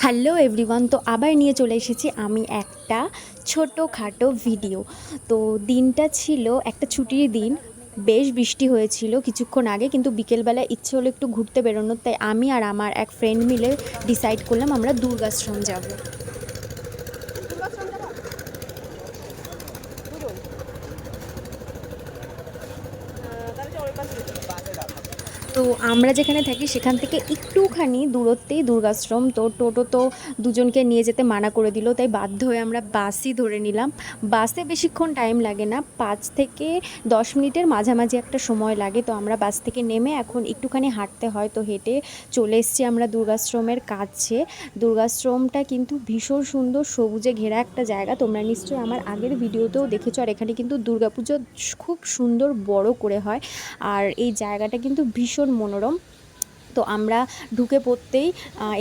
Hello everyone, তো আবার নিয়ে চলে এসেছি আমি একটা ছোটোখাটো ভিডিও। তো দিনটা ছিল একটা ছুটির দিন, বেশ বৃষ্টি হয়েছিল কিছুক্ষণ আগে, কিন্তু বিকেলবেলা ইচ্ছে হলো একটু ঘুরতে বেরোনোর, তাই আমি আর আমার এক ফ্রেন্ড মিলে ডিসাইড করলাম আমরা দুর্গাশ্রম যাব। তো আমরা যেখানে থাকি সেখান থেকে একটুখানি দূরত্বেই দুর্গাশ্রম। তো টোটো তো দুজনকে নিয়ে যেতে মানা করে দিল, তাই বাধ্য হয়ে আমরা বাসই ধরে নিলাম। বাসে বেশিক্ষণ টাইম লাগে না, 5 থেকে 10 মিনিটের মাঝামাঝি একটা সময় লাগে। তো আমরা বাস থেকে নেমে এখন একটুখানি হাঁটতে হয়, তো হেঁটে চলে এসেছি আমরা দুর্গাশ্রমের কাছে। দুর্গাশ্রমটা কিন্তু ভীষণ সুন্দর, সবুজে ঘেরা একটা জায়গা, তোমরা নিশ্চয়ই আমার আগের ভিডিওতেও দেখেছো। আর এখানে কিন্তু দুর্গাপুজো খুব সুন্দর বড় করে হয়, আর এই জায়গাটা কিন্তু ভীষণ মনোরম। তো আমরা ঢুকে পড়তেই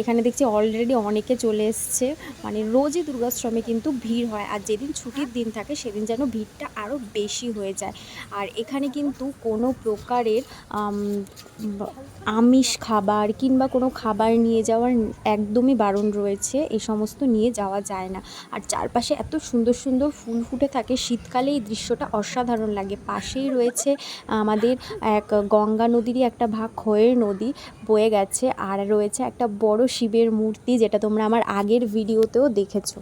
এখানে দেখছি অলরেডি অনেকে চলে এসছে। মানে রোজই দুর্গাশ্রমে কিন্তু ভিড় হয়, আর যেদিন ছুটির দিন থাকে সেদিন যেন ভিড়টা আরও বেশি হয়ে যায়। আর এখানে কিন্তু কোনো প্রকারের আমিষ খাবার কিংবা কোনো খাবার নিয়ে যাওয়ার একদমই বারণ রয়েছে, এই সমস্ত নিয়ে যাওয়া যায় না। আর চারপাশে এত সুন্দর সুন্দর ফুল ফুটে থাকে, শীতকালে এই দৃশ্যটা অসাধারণ লাগে। পাশেই রয়েছে আমাদের এক গঙ্গা নদীরই একটা ভাগ, খয়ের নদী বয়ে গেছে, আর রয়েছে একটা বড় শিবের মূর্তি, যেটা তোমরা আমার আগের ভিডিওতেও দেখেছো।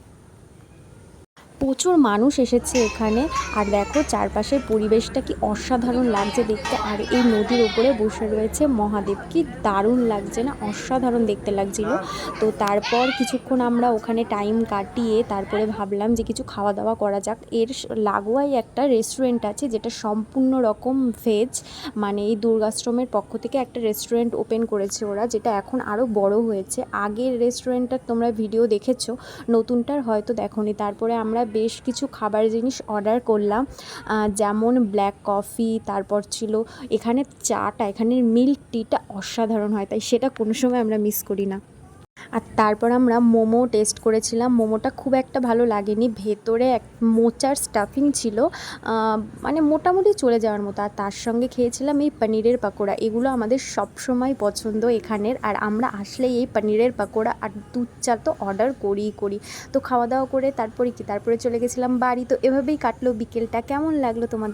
প্রচুর মানুষ এসেছে এখানে, আর দেখো চারপাশের পরিবেশটা কি অসাধারণ লাগছে দেখতে। আর এই নদীর ওপরে বসে রয়েছে মহাদেব, কি দারুণ লাগছে না, অসাধারণ দেখতে লাগছিল। তো তারপর কিছুক্ষণ আমরা ওখানে টাইম কাটিয়ে তারপরে ভাবলাম যে কিছু খাওয়া দাওয়া করা যাক। এর লাগোয়াই একটা রেস্টুরেন্ট আছে, যেটা সম্পূর্ণ রকম ভেজ। মানে এই দুর্গাশ্রমের পক্ষ থেকে একটা রেস্টুরেন্ট ওপেন করেছে ওরা, যেটা এখন আরও বড় হয়েছে। আগের রেস্টুরেন্টটার তোমরা ভিডিও দেখেছো, নতুনটার হয়তো দেখোনি। তারপরে আমরা বেশ কিছু খাবার জিনিস অর্ডার করলাম, যেমন ব্ল্যাক কফি, তারপর ছিল এখানে চাটা, এখানের মিল্ক টিটা অসাধারণ হয়, তাই সেটা কোনো সময় আমরা মিস করি না। আর তারপর আমরা মোমো টেস্ট করেছিলাম, মোমোটা খুব একটা ভালো লাগেনি, ভেতরে এক মোচার স্টাফিং ছিল, মানে মোটামুটি চলে যাওয়ার মতো। আর তার সঙ্গে খেয়েছিলাম এই পনিরের পাকোড়া, এগুলো আমাদের সবসময় পছন্দ এখানের, আর আমরা আসলেই এই পনিরের পাকোড়া আর দুধ চা তো অর্ডার করি। তো খাওয়া দাওয়া করে তারপরে চলে গেছিলাম বাড়ি। তো এভাবেই কাটলো বিকেলটা। কেমন লাগলো তোমাদের?